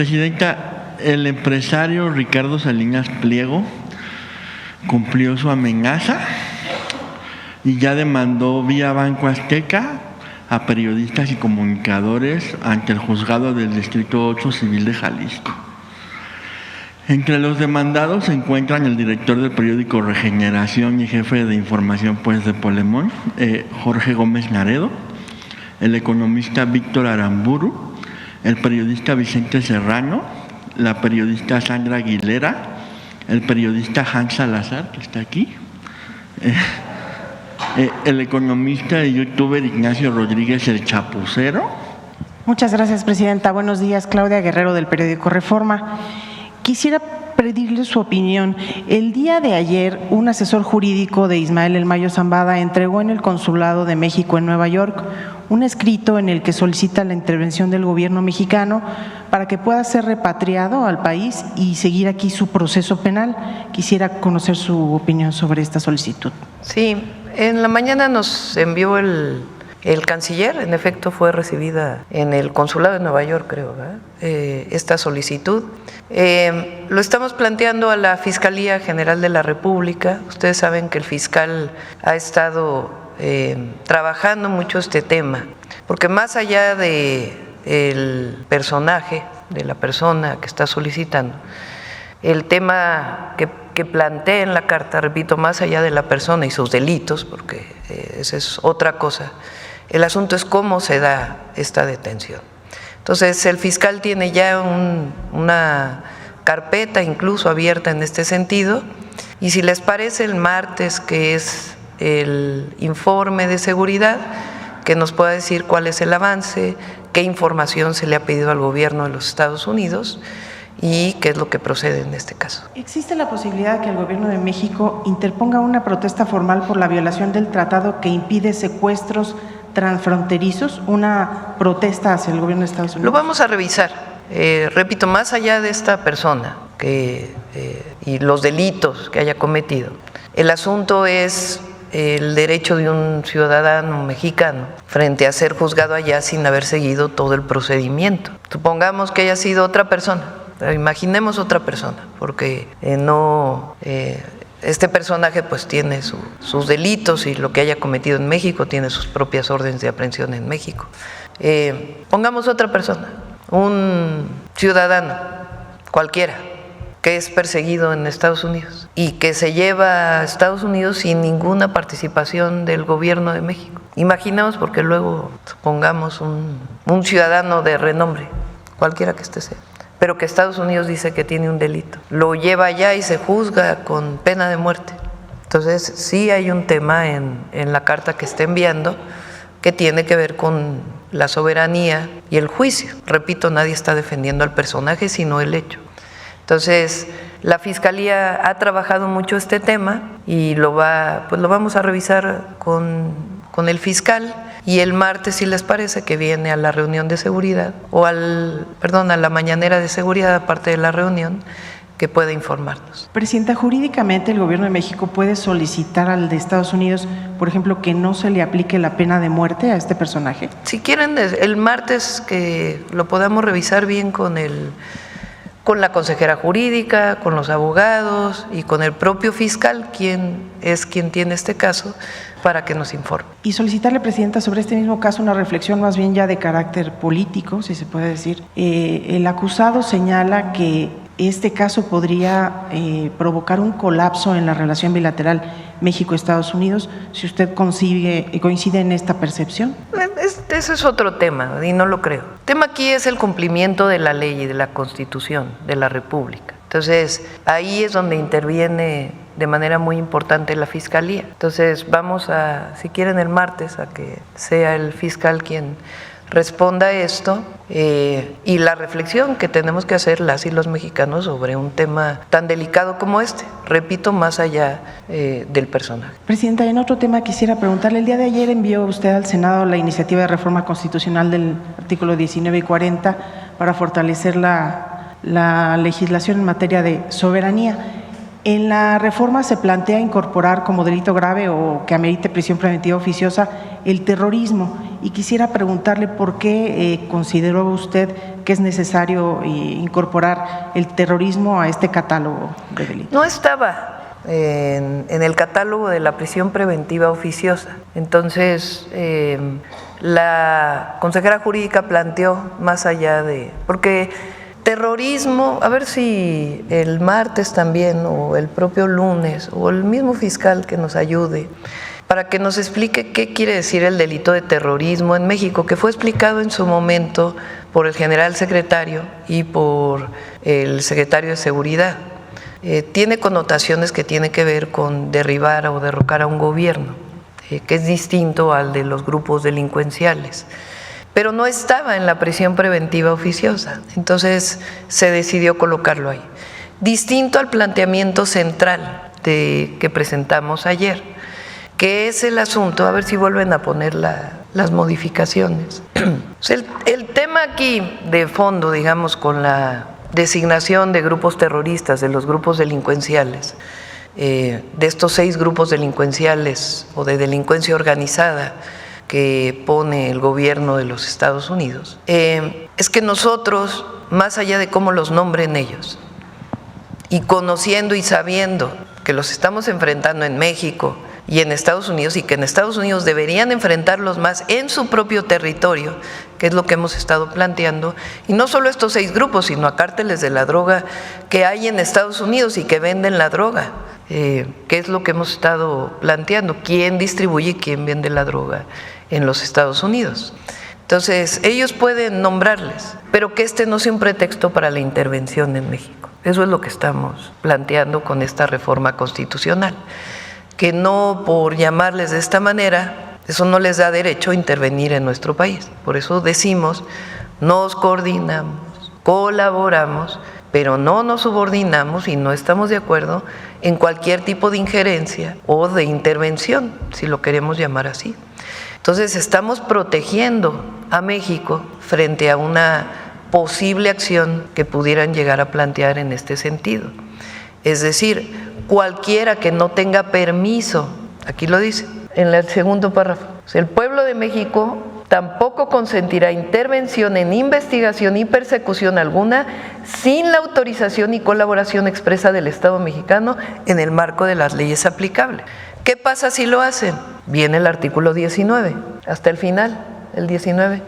Presidenta, el empresario Ricardo Salinas Pliego cumplió su amenaza y ya demandó vía Banco Azteca a periodistas y comunicadores ante el juzgado del Distrito 8 Civil de Jalisco. Entre los demandados se encuentran el director del periódico Regeneración y jefe de información de Polemón, Jorge Gómez Naredo, el economista Víctor Aramburu, el periodista Vicente Serrano, la periodista Sandra Aguilera, el periodista Hans Salazar, que está aquí, el economista y youtuber Ignacio Rodríguez el Chapucero. Muchas gracias, presidenta. Buenos días, Claudia Guerrero del periódico Reforma. Quisiera pedirle su opinión. El día de ayer, un asesor jurídico de Ismael El Mayo Zambada entregó en el Consulado de México en Nueva York un escrito en el que solicita la intervención del gobierno mexicano para que pueda ser repatriado al país y seguir aquí su proceso penal. Quisiera conocer su opinión sobre esta solicitud. Sí, en la mañana nos envió el canciller, en efecto fue recibida en el Consulado de Nueva York, creo, ¿verdad? Esta solicitud. Lo estamos planteando a la Fiscalía General de la República. Ustedes saben que el fiscal ha estado trabajando mucho este tema, porque más allá del personaje, de la persona que está solicitando, el tema que plantea en la carta, repito, más allá de la persona y sus delitos, porque esa es otra cosa, el asunto es cómo se da esta detención. Entonces, el fiscal tiene ya una carpeta incluso abierta en este sentido, y si les parece, el martes, que es el informe de seguridad, que nos pueda decir cuál es el avance, qué información se le ha pedido al gobierno de los Estados Unidos y qué es lo que procede en este caso. ¿Existe la posibilidad de que el gobierno de México interponga una protesta formal por la violación del tratado que impide secuestros transfronterizos, una protesta hacia el gobierno de Estados Unidos? Lo vamos a revisar. Repito, más allá de esta persona y los delitos que haya cometido, el asunto es el derecho de un ciudadano mexicano frente a ser juzgado allá sin haber seguido todo el procedimiento. Supongamos que haya sido otra persona, pero imaginemos otra persona, porque este personaje pues tiene sus delitos y lo que haya cometido en México tiene sus propias órdenes de aprehensión en México. Pongamos otra persona, un ciudadano cualquiera que es perseguido en Estados Unidos y que se lleva a Estados Unidos sin ninguna participación del gobierno de México. Imaginemos, porque luego supongamos un ciudadano de renombre, cualquiera que esté sea, pero que Estados Unidos dice que tiene un delito, lo lleva allá y se juzga con pena de muerte. Entonces sí hay un tema en la carta que está enviando que tiene que ver con la soberanía y el juicio. Repito, nadie está defendiendo al personaje sino el hecho. Entonces, la Fiscalía ha trabajado mucho este tema y lo vamos a revisar con el fiscal, y el martes, si les parece, que viene a la reunión de seguridad, a la mañanera de seguridad, aparte de la reunión, que pueda informarnos. Presidenta, jurídicamente el gobierno de México puede solicitar al de Estados Unidos, por ejemplo, que no se le aplique la pena de muerte a este personaje. Si quieren, el martes que lo podamos revisar bien con la consejera jurídica, con los abogados y con el propio fiscal, quien tiene este caso, para que nos informe. Y solicitarle, presidenta, sobre este mismo caso una reflexión más bien ya de carácter político, si se puede decir. El acusado señala que este caso podría provocar un colapso en la relación bilateral México-Estados Unidos, si usted coincide en esta percepción. Ese es otro tema y no lo creo. El tema aquí es el cumplimiento de la ley y de la Constitución de la República. Entonces, ahí es donde interviene de manera muy importante la Fiscalía. Entonces, vamos si quieren el martes, a que sea el fiscal quien responda esto y la reflexión que tenemos que hacer las y los mexicanos sobre un tema tan delicado como este, repito, más allá del personaje. Presidenta, en otro tema quisiera preguntarle, el día de ayer envió usted al Senado la iniciativa de reforma constitucional del artículo 19 y 40 para fortalecer la legislación en materia de soberanía. En la reforma se plantea incorporar como delito grave o que amerite prisión preventiva oficiosa el terrorismo. y quisiera preguntarle por qué consideró usted que es necesario incorporar el terrorismo a este catálogo de delitos. No estaba en el catálogo de la prisión preventiva oficiosa. Entonces, la consejera jurídica planteó más allá de… Porque terrorismo, a ver si el martes también, o el propio lunes, o el mismo fiscal que nos ayude, para que nos explique qué quiere decir el delito de terrorismo en México, que fue explicado en su momento por el general secretario y por el secretario de Seguridad. Tiene connotaciones que tienen que ver con derribar o derrocar a un gobierno, que es distinto al de los grupos delincuenciales. Pero no estaba en la prisión preventiva oficiosa, entonces se decidió colocarlo ahí. Distinto al planteamiento central que presentamos ayer, que es el asunto, a ver si vuelven a poner las modificaciones. El tema aquí de fondo, digamos, con la designación de grupos terroristas, de los grupos delincuenciales, de estos 6 grupos delincuenciales o de delincuencia organizada que pone el gobierno de los Estados Unidos, es que nosotros, más allá de cómo los nombren ellos, y conociendo y sabiendo que los estamos enfrentando en México y en Estados Unidos, y que en Estados Unidos deberían enfrentarlos más en su propio territorio, que es lo que hemos estado planteando, y no solo estos 6 grupos, sino a cárteles de la droga que hay en Estados Unidos y que venden la droga, que es lo que hemos estado planteando, quién distribuye y quién vende la droga en los Estados Unidos. Entonces, ellos pueden nombrarles, pero que este no sea un pretexto para la intervención en México. Eso es lo que estamos planteando con esta reforma constitucional, que no por llamarles de esta manera, eso no les da derecho a intervenir en nuestro país. Por eso decimos, nos coordinamos, colaboramos, pero no nos subordinamos y no estamos de acuerdo en cualquier tipo de injerencia o de intervención, si lo queremos llamar así. Entonces, estamos protegiendo a México frente a una posible acción que pudieran llegar a plantear en este sentido. Es decir, cualquiera que no tenga permiso, aquí lo dice, en el segundo párrafo, el pueblo de México tampoco consentirá intervención en investigación y persecución alguna sin la autorización y colaboración expresa del Estado mexicano en el marco de las leyes aplicables. ¿Qué pasa si lo hacen? Viene el artículo 19, hasta el final, el 19,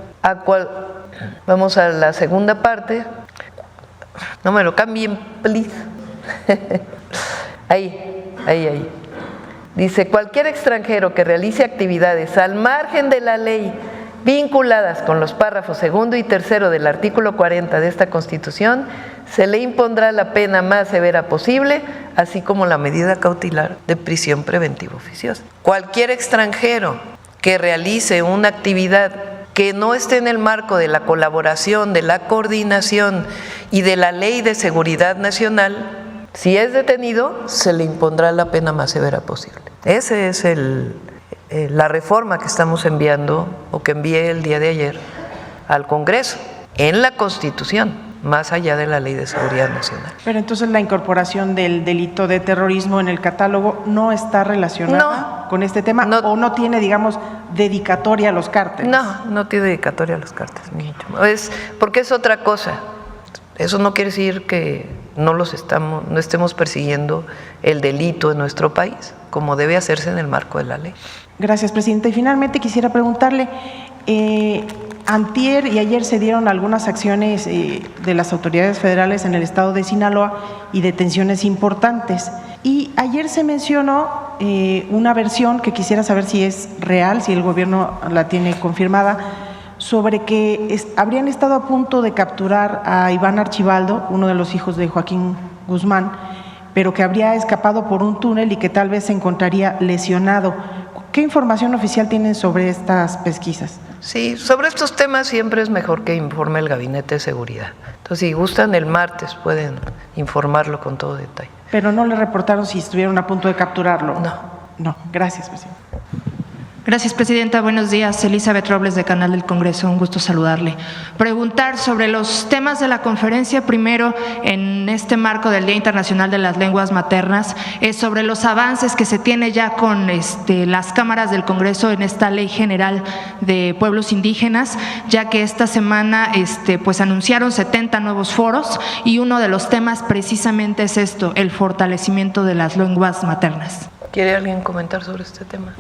vamos a la segunda parte, no me lo cambien, please. Ahí. Dice, cualquier extranjero que realice actividades al margen de la ley vinculadas con los párrafos 2 y 3 del artículo 40 de esta Constitución, se le impondrá la pena más severa posible, así como la medida cautelar de prisión preventiva oficiosa. Cualquier extranjero que realice una actividad que no esté en el marco de la colaboración, de la coordinación y de la Ley de Seguridad Nacional, si es detenido, se le impondrá la pena más severa posible. Esa es la reforma que estamos enviando, o que envié el día de ayer al Congreso, en la Constitución, más allá de la Ley de Seguridad Nacional. Pero entonces la incorporación del delito de terrorismo en el catálogo no está relacionada con este tema, o no tiene, digamos, dedicatoria a los cárteles. No tiene dedicatoria a los cárteles, porque es otra cosa. Eso no quiere decir que no estemos persiguiendo el delito en nuestro país, como debe hacerse en el marco de la ley. Gracias, Presidenta. Y finalmente quisiera preguntarle, antier y ayer se dieron algunas acciones de las autoridades federales en el estado de Sinaloa y detenciones importantes. Y ayer se mencionó una versión que quisiera saber si es real, si el gobierno la tiene confirmada, sobre que habrían estado a punto de capturar a Iván Archibaldo, uno de los hijos de Joaquín Guzmán, pero que habría escapado por un túnel y que tal vez se encontraría lesionado. ¿Qué información oficial tienen sobre estas pesquisas? Sí, sobre estos temas siempre es mejor que informe el Gabinete de Seguridad. Entonces, si gustan, el martes pueden informarlo con todo detalle. Pero no le reportaron si estuvieron a punto de capturarlo. No. No, gracias, presidente. Gracias, Presidenta. Buenos días. Elizabeth Robles, de Canal del Congreso. Un gusto saludarle. Preguntar sobre los temas de la conferencia, primero, en este marco del Día Internacional de las Lenguas Maternas, sobre los avances que se tiene ya con las cámaras del Congreso en esta Ley General de Pueblos Indígenas, ya que esta semana pues anunciaron 70 nuevos foros y uno de los temas precisamente es esto, el fortalecimiento de las lenguas maternas. ¿Quiere alguien comentar sobre este tema?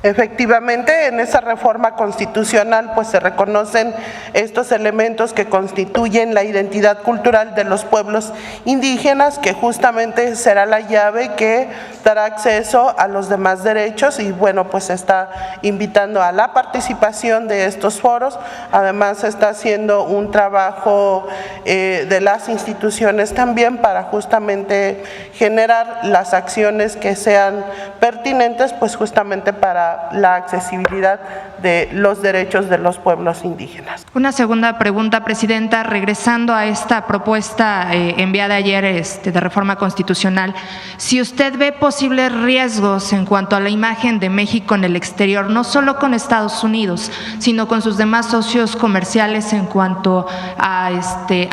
Efectivamente, en esa reforma constitucional pues se reconocen estos elementos que constituyen la identidad cultural de los pueblos indígenas, que justamente será la llave que dará acceso a los demás derechos, y bueno, pues se está invitando a la participación de estos foros. Además se está haciendo un trabajo de las instituciones también para justamente generar las acciones que sean pertinentes, pues justamente para la accesibilidad de los derechos de los pueblos indígenas. Una segunda pregunta, Presidenta, regresando a esta propuesta enviada ayer de reforma constitucional, si usted ve posibles riesgos en cuanto a la imagen de México en el exterior, no solo con Estados Unidos, sino con sus demás socios comerciales en cuanto a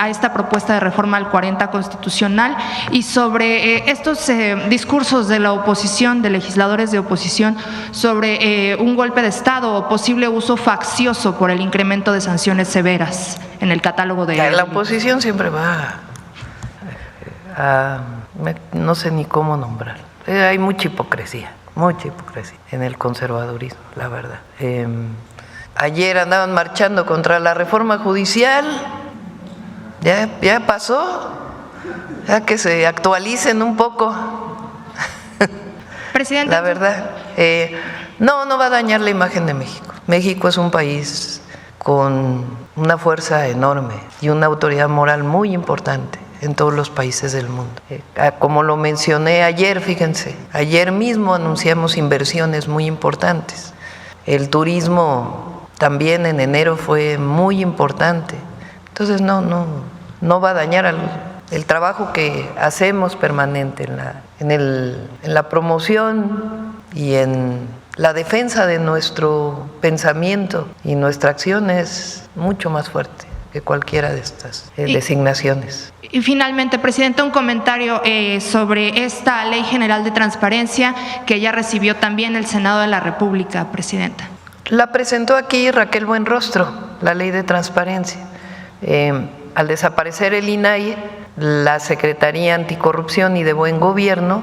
esta propuesta de reforma al 40 constitucional, y sobre estos discursos de la oposición, de legisladores de oposición, sobre un golpe de Estado o posible uso faccioso por el incremento de sanciones severas en el catálogo de... La oposición siempre va a no sé ni cómo nombrar. Hay mucha hipocresía en el conservadurismo, la verdad. Ayer andaban marchando contra la reforma judicial, ya pasó, ya que se actualicen un poco. Presidente, la verdad, no va a dañar la imagen de México. México es un país con una fuerza enorme y una autoridad moral muy importante en todos los países del mundo. Como lo mencioné ayer, fíjense, ayer mismo anunciamos inversiones muy importantes. El turismo también en enero fue muy importante. Entonces no va a dañar el trabajo que hacemos permanente en la promoción y en la defensa de nuestro pensamiento, y nuestra acción es mucho más fuerte que cualquiera de estas designaciones. Y finalmente, Presidenta, un comentario sobre esta Ley General de Transparencia que ya recibió también el Senado de la República, Presidenta. La presentó aquí Raquel Buenrostro, la Ley de Transparencia. Al desaparecer el INAI, la Secretaría Anticorrupción y de Buen Gobierno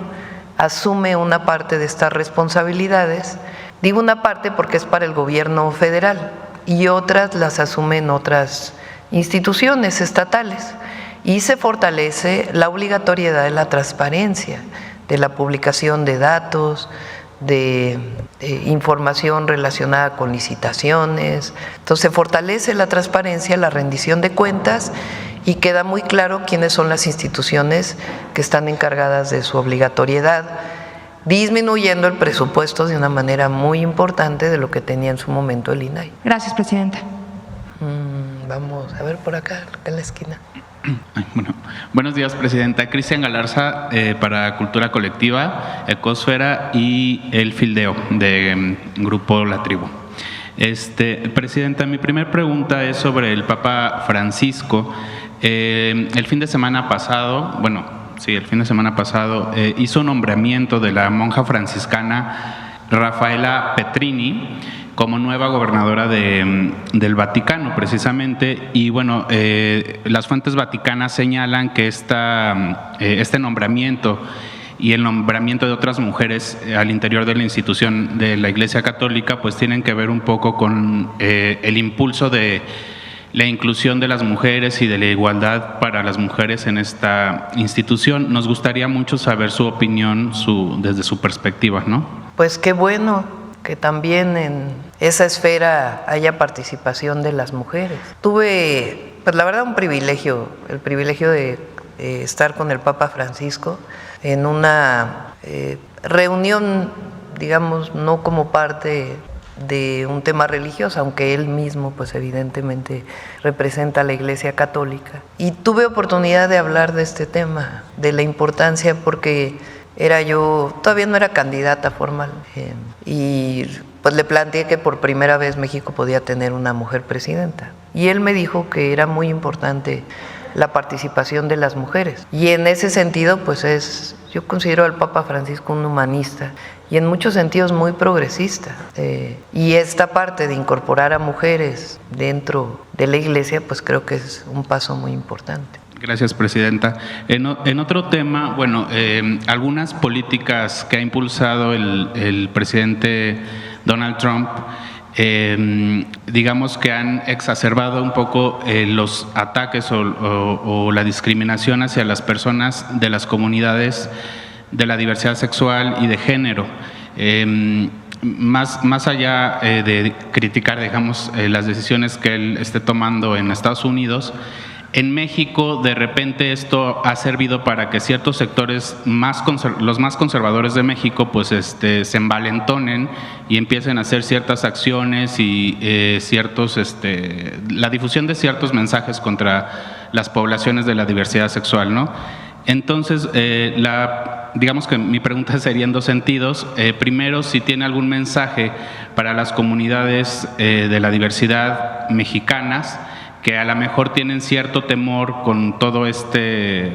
asume una parte de estas responsabilidades. Digo una parte porque es para el gobierno federal, y otras las asumen otras instituciones estatales, y se fortalece la obligatoriedad de la transparencia, de la publicación de datos, de información relacionada con licitaciones. Entonces se fortalece la transparencia, la rendición de cuentas, y queda muy claro quiénes son las instituciones que están encargadas de su obligatoriedad, disminuyendo el presupuesto de una manera muy importante de lo que tenía en su momento el INAI. Gracias, Presidenta. Vamos a ver por acá, en la esquina. Bueno, buenos días, Presidenta. Cristian Galarza, para Cultura Colectiva, Ecosfera y El Fildeo, de Grupo La Tribu. Presidenta, mi primera pregunta es sobre el Papa Francisco. El fin de semana pasado hizo un nombramiento de la monja franciscana Rafaela Petrini como nueva gobernadora del Vaticano, precisamente. Y bueno, las fuentes vaticanas señalan que este nombramiento y el nombramiento de otras mujeres al interior de la institución de la Iglesia Católica pues tienen que ver un poco con el impulso de la inclusión de las mujeres y de la igualdad para las mujeres en esta institución. Nos gustaría mucho saber su opinión desde su perspectiva, ¿no? Pues qué bueno que también en esa esfera haya participación de las mujeres. Tuve, pues la verdad, el privilegio de estar con el Papa Francisco en una reunión, digamos, no como parte de un tema religioso, aunque él mismo pues evidentemente representa a la Iglesia Católica, y tuve oportunidad de hablar de este tema, de la importancia, porque todavía no era candidata formal, y pues le planteé que por primera vez México podía tener una mujer presidenta. Y él me dijo que era muy importante la participación de las mujeres. Y en ese sentido, pues yo considero al Papa Francisco un humanista y en muchos sentidos muy progresista. Y esta parte de incorporar a mujeres dentro de la Iglesia, pues creo que es un paso muy importante. Gracias, Presidenta. En otro tema, bueno, algunas políticas que ha impulsado el presidente Donald Trump, digamos que han exacerbado un poco los ataques o la discriminación hacia las personas de las comunidades de la diversidad sexual y de género. Más allá de criticar, digamos, las decisiones que él esté tomando en Estados Unidos, en México, de repente, esto ha servido para que ciertos sectores, los más conservadores de México, pues se envalentonen y empiecen a hacer ciertas acciones y la difusión de ciertos mensajes contra las poblaciones de la diversidad sexual, ¿no? Entonces, digamos que mi pregunta sería en dos sentidos. Primero, si tiene algún mensaje para las comunidades de la diversidad mexicanas, que a lo mejor tienen cierto temor con todo este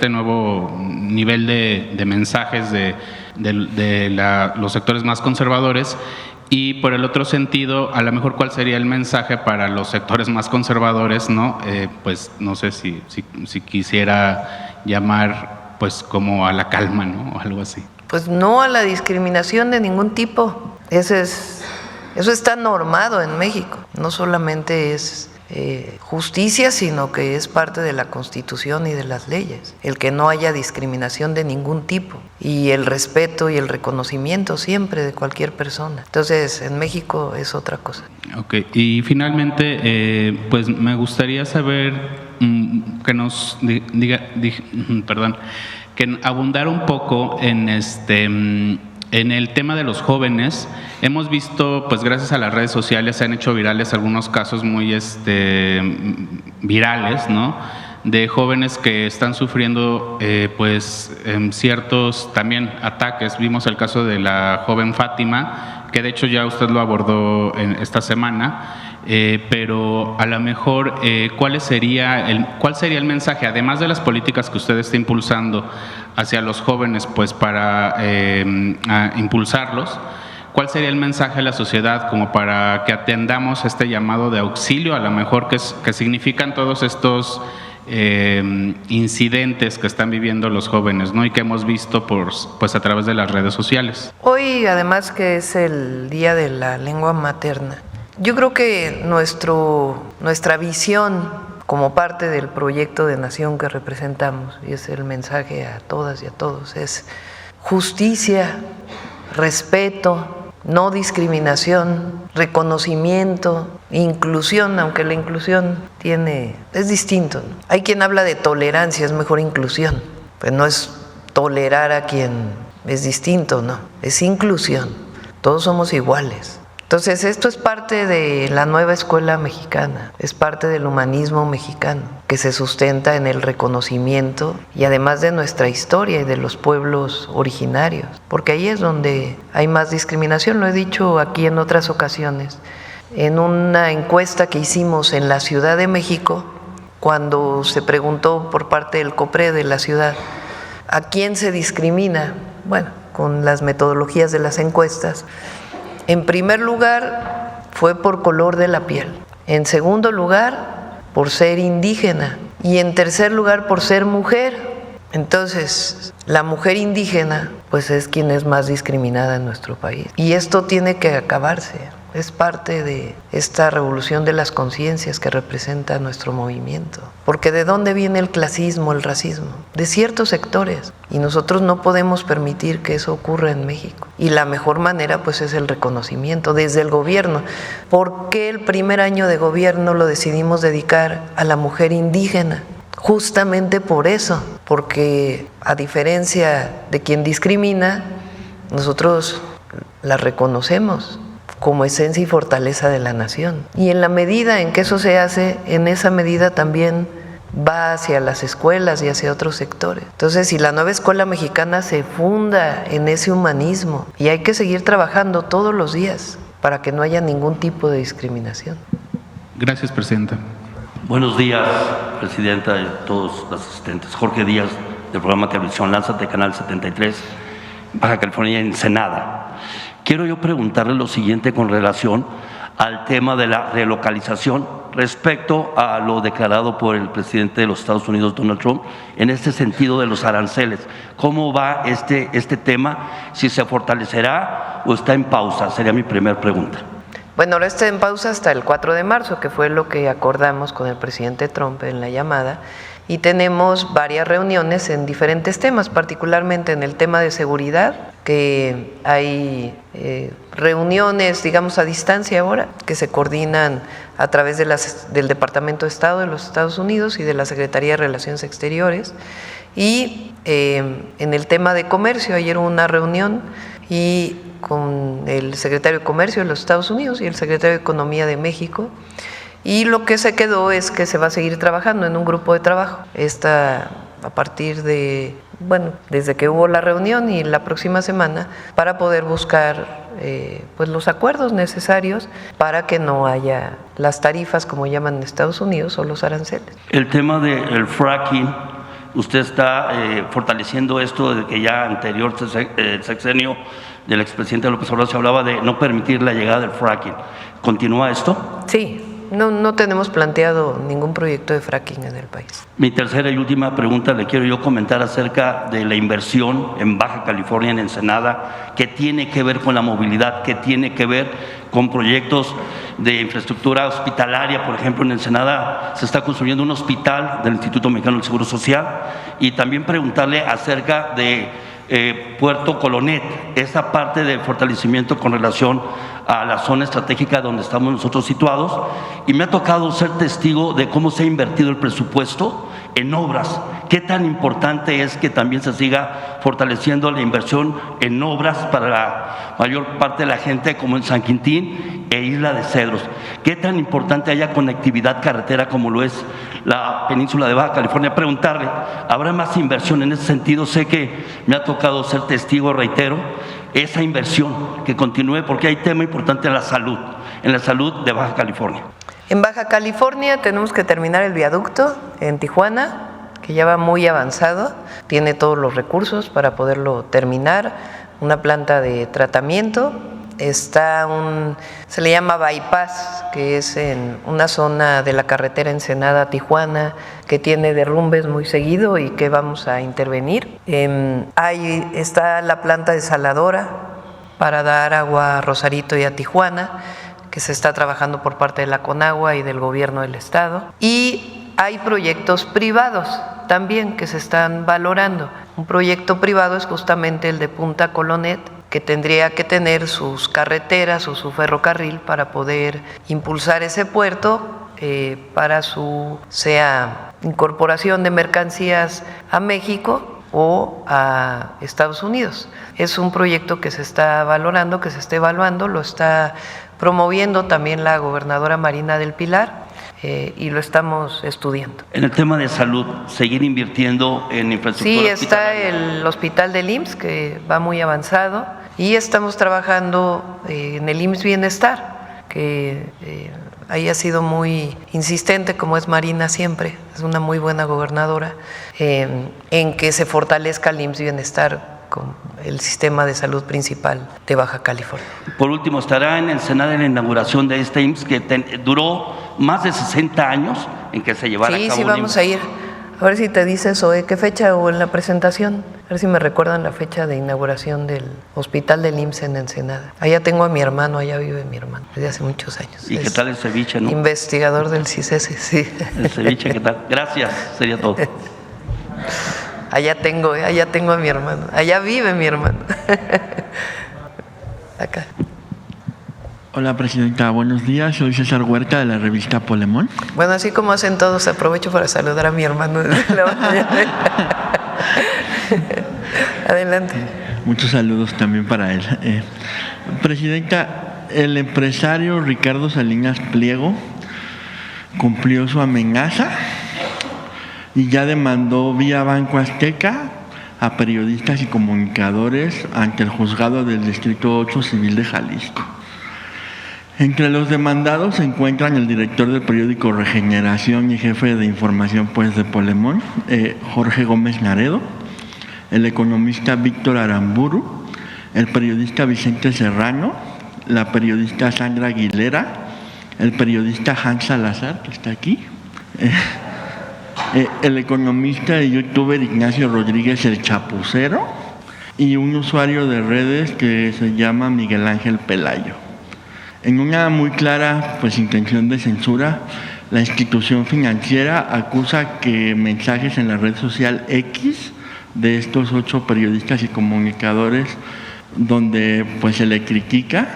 nuevo nivel de mensajes de los sectores más conservadores, y por el otro sentido, a lo mejor cuál sería el mensaje para los sectores más conservadores, ¿no? Pues no sé si quisiera llamar pues como a la calma, ¿no? O algo así. Pues no a la discriminación de ningún tipo. Eso está normado en México. No solamente es justicia, sino que es parte de la Constitución y de las leyes. El que no haya discriminación de ningún tipo y el respeto y el reconocimiento siempre de cualquier persona. Entonces, en México es otra cosa. Ok, y finalmente, pues me gustaría saber que nos que abundar un poco en el tema de los jóvenes. Hemos visto, pues gracias a las redes sociales, se han hecho virales algunos casos muy virales, ¿no? De jóvenes que están sufriendo ciertos también ataques. Vimos el caso de la joven Fátima, que de hecho ya usted lo abordó esta semana, pero a lo mejor ¿cuál sería el mensaje, además de las políticas que usted está impulsando hacia los jóvenes, pues para impulsarlos? ¿Cuál sería el mensaje a la sociedad como para que atendamos este llamado de auxilio, a lo mejor que significan todos estos incidentes que están viviendo los jóvenes, ¿no? Y que hemos visto pues a través de las redes sociales? Hoy, además que es el Día de la Lengua Materna, yo creo que nuestra visión como parte del proyecto de nación que representamos, y es el mensaje a todas y a todos, es justicia, respeto, no discriminación, reconocimiento, inclusión, aunque la inclusión es distinto, ¿no? Hay quien habla de tolerancia, es mejor inclusión, pues no es tolerar a quien es distinto, no, es inclusión, todos somos iguales. Entonces, esto es parte de la nueva escuela mexicana, es parte del humanismo mexicano, que se sustenta en el reconocimiento y además de nuestra historia y de los pueblos originarios, porque ahí es donde hay más discriminación, lo he dicho aquí en otras ocasiones. En una encuesta que hicimos en la Ciudad de México, cuando se preguntó por parte del COPRE de la ciudad, ¿a quién se discrimina? Bueno, con las metodologías de las encuestas, en primer lugar fue por color de la piel, en segundo lugar por ser indígena y en tercer lugar por ser mujer. Entonces, la mujer indígena pues es quien es más discriminada en nuestro país y esto tiene que acabarse. Es parte de esta revolución de las conciencias que representa nuestro movimiento. Porque ¿de dónde viene el clasismo, el racismo? De ciertos sectores. Y nosotros no podemos permitir que eso ocurra en México. Y la mejor manera pues es el reconocimiento desde el gobierno. ¿Por qué el primer año de gobierno lo decidimos dedicar a la mujer indígena? Justamente por eso. Porque a diferencia de quien discrimina, nosotros la reconocemos como esencia y fortaleza de la nación. Y en la medida en que eso se hace, en esa medida también va hacia las escuelas y hacia otros sectores. Entonces, si la nueva escuela mexicana se funda en ese humanismo, y hay que seguir trabajando todos los días para que no haya ningún tipo de discriminación. Gracias, Presidenta. Buenos días, Presidenta, y todos los asistentes. Jorge Díaz, del programa Televisión Lánzate, Canal 73, Baja California, Ensenada. Quiero yo preguntarle lo siguiente con relación al tema de la relocalización respecto a lo declarado por el presidente de los Estados Unidos, Donald Trump, en este sentido de los aranceles. ¿Cómo va este tema? ¿Si se fortalecerá o está en pausa? Sería mi primera pregunta. Bueno, ahora está en pausa hasta el 4 de marzo, que fue lo que acordamos con el presidente Trump en la llamada, y tenemos varias reuniones en diferentes temas, particularmente en el tema de seguridad, que hay reuniones, digamos, a distancia ahora, que se coordinan a través del Departamento de Estado de los Estados Unidos y de la Secretaría de Relaciones Exteriores. Y en el tema de comercio, ayer hubo una reunión y con el secretario de Comercio de los Estados Unidos y el secretario de Economía de México. Y lo que se quedó es que se va a seguir trabajando en un grupo de trabajo. A partir de, desde que hubo la reunión y la próxima semana, para poder buscar pues los acuerdos necesarios para que no haya las tarifas, como llaman en Estados Unidos, o los aranceles. El tema del fracking, usted está fortaleciendo esto de que ya anterior sexenio del expresidente López Obrador se hablaba de no permitir la llegada del fracking. ¿Continúa esto? Sí. No tenemos planteado ningún proyecto de fracking en el país. Mi tercera y última pregunta le quiero yo comentar acerca de la inversión en Baja California, en Ensenada, que tiene que ver con la movilidad, que tiene que ver con proyectos de infraestructura hospitalaria. Por ejemplo, en Ensenada se está construyendo un hospital del Instituto Mexicano del Seguro Social, y también preguntarle acerca de Puerto Colonet, esa parte de fortalecimiento con relación a la zona estratégica donde estamos nosotros situados, y me ha tocado ser testigo de cómo se ha invertido el presupuesto en obras. Qué tan importante es que también se siga fortaleciendo la inversión en obras para la mayor parte de la gente, como en San Quintín e Isla de Cedros. Qué tan importante haya conectividad carretera como lo es la península de Baja California. Preguntarle, ¿habrá más inversión en ese sentido? Sé que me ha tocado ser testigo, reitero, esa inversión que continúe, porque hay tema importante en la salud de Baja California. En Baja California tenemos que terminar el viaducto en Tijuana, que ya va muy avanzado, tiene todos los recursos para poderlo terminar, una planta de tratamiento. Está se le llama bypass, que es en una zona de la carretera Ensenada-Tijuana que tiene derrumbes muy seguido y que vamos a intervenir. Ahí está la planta desaladora para dar agua a Rosarito y a Tijuana, que se está trabajando por parte de la Conagua y del gobierno del estado. Y hay proyectos privados también que se están valorando. Un proyecto privado es justamente el de Punta Colonet, que tendría que tener sus carreteras o su ferrocarril para poder impulsar ese puerto para sea incorporación de mercancías a México o a Estados Unidos. Es un proyecto que se está valorando, que se está evaluando, lo está promoviendo también la gobernadora Marina del Pilar, y lo estamos estudiando. En el tema de salud, seguir invirtiendo en infraestructura. Sí, está el hospital del IMSS, que va muy avanzado, y estamos trabajando en el IMSS Bienestar, que ahí ha sido muy insistente, como es Marina siempre, es una muy buena gobernadora, en que se fortalezca el IMSS Bienestar con el sistema de salud principal de Baja California. Por último, estará en Ensenada en la inauguración de este IMSS que duró más de 60 años en que se llevara a cabo. Sí, vamos a ir. A ver si te dice eso, ¿qué fecha o en la presentación? A ver si me recuerdan la fecha de inauguración del hospital del IMSS en Ensenada. Allá tengo a mi hermano, allá vive mi hermano, desde hace muchos años. ¿Y qué tal el ceviche, no? Investigador del CICESE, sí. El ceviche, ¿qué tal? Gracias, sería todo. Allá tengo a mi hermano, allá vive mi hermano. Acá. Hola, Presidenta, buenos días. Soy César Huerta de la revista Polemón. Bueno, así como hacen todos, aprovecho para saludar a mi hermano desde la mañana. Adelante. Muchos saludos también para él. Presidenta, el empresario Ricardo Salinas Pliego cumplió su amenaza y ya demandó vía Banco Azteca a periodistas y comunicadores ante el juzgado del Distrito 8 Civil de Jalisco. Entre los demandados se encuentran el director del periódico Regeneración y jefe de información de Polemón, Jorge Gómez Naredo, el economista Víctor Aramburu, el periodista Vicente Serrano, la periodista Sandra Aguilera, el periodista Hans Salazar, que está aquí, el economista y youtuber Ignacio Rodríguez el Chapucero y un usuario de redes que se llama Miguel Ángel Pelayo. En una muy clara intención de censura, la institución financiera acusa que mensajes en la red social X de estos 8 periodistas y comunicadores donde se le critica,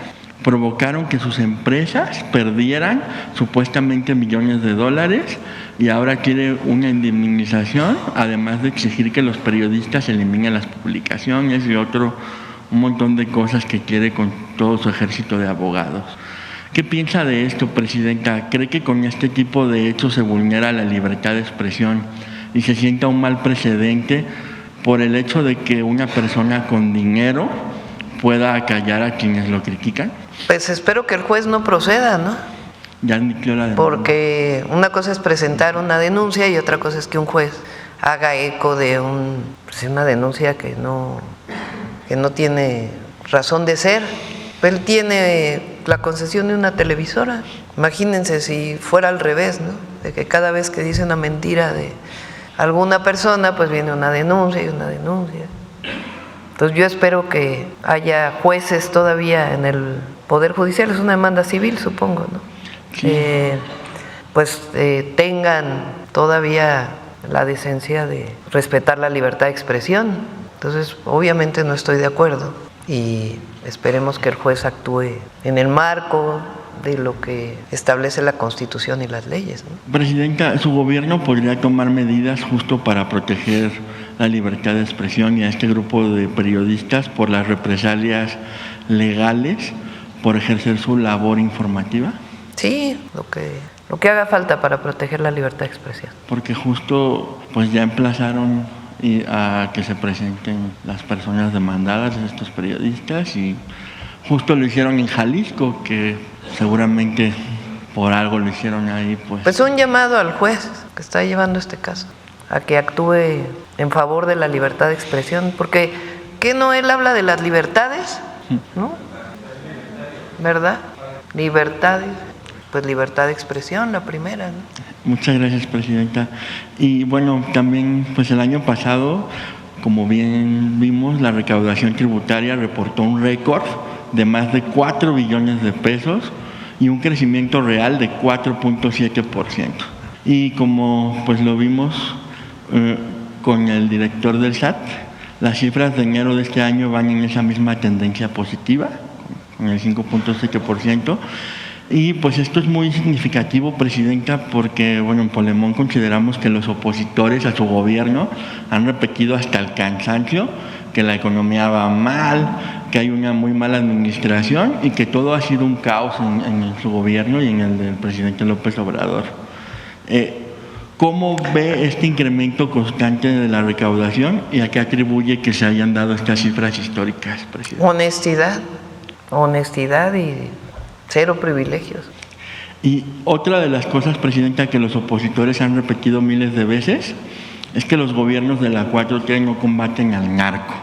provocaron que sus empresas perdieran supuestamente millones de dólares y ahora quiere una indemnización, además de exigir que los periodistas eliminen las publicaciones y un montón de cosas que quiere con todo su ejército de abogados. ¿Qué piensa de esto, Presidenta? ¿Cree que con este tipo de hechos se vulnera la libertad de expresión y se sienta un mal precedente por el hecho de que una persona con dinero pueda acallar a quienes lo critican? Pues espero que el juez no proceda, ¿no? Ya admitió la demanda. Porque una cosa es presentar una denuncia y otra cosa es que un juez haga eco de una denuncia que no tiene razón de ser. Él tiene la concesión de una televisora. Imagínense si fuera al revés, ¿no? De que cada vez que dice una mentira de alguna persona, viene una denuncia y una denuncia. Entonces yo espero que haya jueces todavía en el Poder Judicial, es una demanda civil, supongo, ¿no? Sí. Tengan todavía la decencia de respetar la libertad de expresión. Entonces, obviamente no estoy de acuerdo y esperemos que el juez actúe en el marco de lo que establece la Constitución y las leyes, ¿no? Presidenta, ¿su gobierno podría tomar medidas justo para proteger la libertad de expresión y a este grupo de periodistas por las represalias legales por ejercer su labor informativa? Sí, lo que haga falta para proteger la libertad de expresión. Porque justo ya emplazaron a que se presenten las personas demandadas, estos periodistas, y justo lo hicieron en Jalisco, que seguramente por algo lo hicieron ahí. Pues un llamado al juez que está llevando este caso, a que actúe en favor de la libertad de expresión, porque ¿qué no él habla de las libertades? ¿No? ¿Verdad? Libertades. Pues libertad de expresión, la primera, ¿no? Muchas gracias, Presidenta. Y bueno, también el año pasado, como bien vimos, la recaudación tributaria reportó un récord de más de 4 billones de pesos y un crecimiento real de 4.7%. Y como lo vimos con el director del SAT, las cifras de enero de este año van en esa misma tendencia positiva, con el 5.7%. Y esto es muy significativo, Presidenta, porque en Polemón consideramos que los opositores a su gobierno han repetido hasta el cansancio que la economía va mal, que hay una muy mala administración y que todo ha sido un caos en su gobierno y en el del presidente López Obrador. ¿Cómo ve este incremento constante de la recaudación y a qué atribuye que se hayan dado estas cifras históricas, Presidente? Honestidad y cero privilegios. Y otra de las cosas, Presidenta, que los opositores han repetido miles de veces es que los gobiernos de la 4T no combaten al narco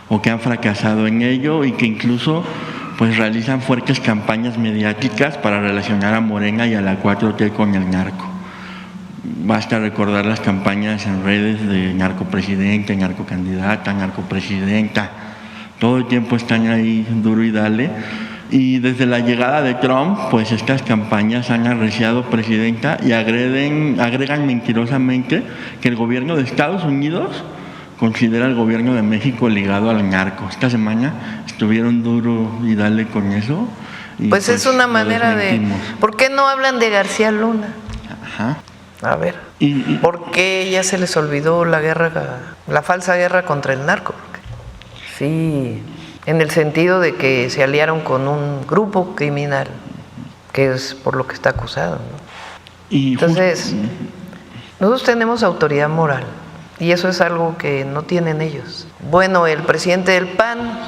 o que han fracasado en ello y que incluso realizan fuertes campañas mediáticas para relacionar a Morena y a la 4T con el narco. Basta recordar las campañas en redes de narcopresidente, narcocandidata, narcopresidenta. Todo el tiempo están ahí duro y dale. Y desde la llegada de Trump, estas campañas han arreciado, Presidenta, y agregan mentirosamente que el gobierno de Estados Unidos considera al gobierno de México ligado al narco. Esta semana estuvieron duro y dale con eso. Y es una manera de... ¿Por qué no hablan de García Luna? Ajá. A ver, ¿por qué ya se les olvidó la falsa guerra contra el narco? Sí... En el sentido de que se aliaron con un grupo criminal, que es por lo que está acusado, ¿no? Entonces, Nosotros tenemos autoridad moral y eso es algo que no tienen ellos. Bueno, el presidente del PAN,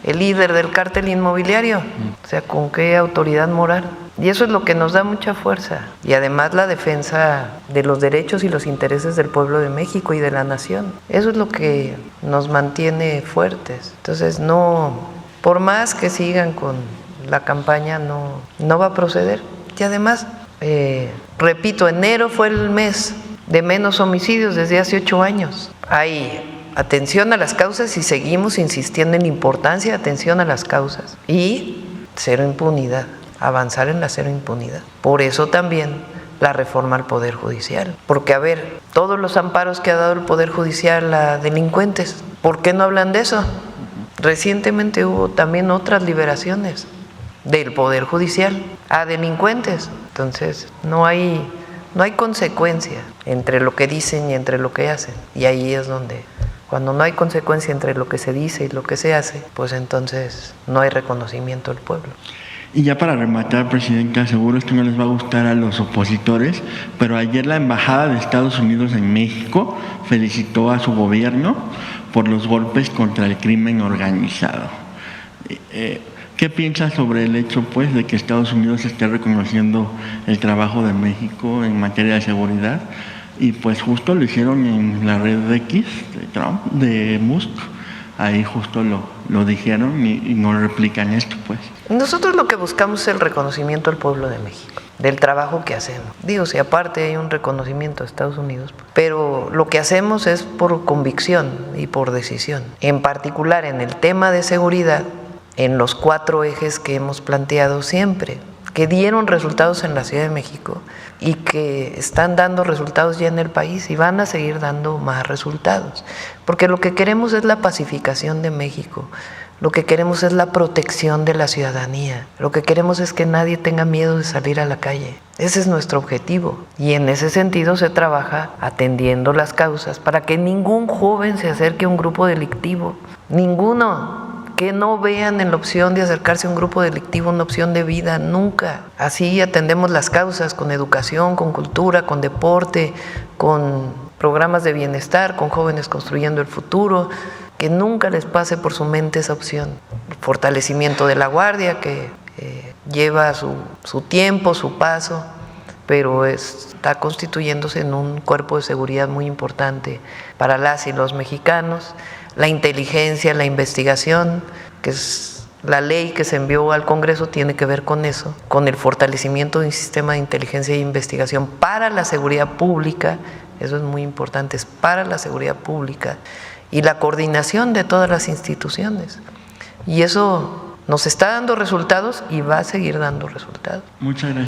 el líder del cártel inmobiliario, o sea, ¿con qué autoridad moral? Y eso es lo que nos da mucha fuerza. Y además la defensa de los derechos y los intereses del pueblo de México y de la nación. Eso es lo que nos mantiene fuertes. Entonces, no, por más que sigan con la campaña, no va a proceder. Y además, repito, enero fue el mes de menos homicidios desde hace 8 años. Hay atención a las causas y seguimos insistiendo en la importancia de atención a las causas. Y cero impunidad. Avanzar en la cero impunidad. Por eso también la reforma al Poder Judicial. Porque, a ver, todos los amparos que ha dado el Poder Judicial a delincuentes, ¿por qué no hablan de eso? Recientemente hubo también otras liberaciones del Poder Judicial a delincuentes. Entonces, no hay consecuencia entre lo que dicen y entre lo que hacen. Y ahí es donde, cuando no hay consecuencia entre lo que se dice y lo que se hace, pues entonces no hay reconocimiento del pueblo. Y ya para rematar, Presidenta, seguro esto no les va a gustar a los opositores, pero ayer la Embajada de Estados Unidos en México felicitó a su gobierno por los golpes contra el crimen organizado. ¿Qué piensas sobre el hecho, pues, de que Estados Unidos esté reconociendo el trabajo de México en materia de seguridad? Y pues justo lo hicieron en la red de X de Trump, de Musk. Ahí justo lo dijeron y no replican esto, pues. Nosotros lo que buscamos es el reconocimiento al pueblo de México, del trabajo que hacemos. Digo, si aparte hay un reconocimiento de Estados Unidos, pero lo que hacemos es por convicción y por decisión. En particular en el tema de seguridad, en los 4 ejes que hemos planteado siempre, que dieron resultados en la Ciudad de México y que están dando resultados ya en el país y van a seguir dando más resultados. Porque lo que queremos es la pacificación de México, lo que queremos es la protección de la ciudadanía, lo que queremos es que nadie tenga miedo de salir a la calle. Ese es nuestro objetivo y en ese sentido se trabaja atendiendo las causas para que ningún joven se acerque a un grupo delictivo, ninguno. Que no vean en la opción de acercarse a un grupo delictivo una opción de vida, nunca. Así atendemos las causas con educación, con cultura, con deporte, con programas de bienestar, con jóvenes construyendo el futuro, que nunca les pase por su mente esa opción. El fortalecimiento de la Guardia, que lleva su tiempo, su paso, pero está constituyéndose en un cuerpo de seguridad muy importante para las y los mexicanos. La inteligencia, la investigación, que es la ley que se envió al Congreso, tiene que ver con eso, con el fortalecimiento de un sistema de inteligencia e investigación para la seguridad pública, eso es muy importante, es para la seguridad pública, y la coordinación de todas las instituciones. Y eso nos está dando resultados y va a seguir dando resultados. Muchas gracias.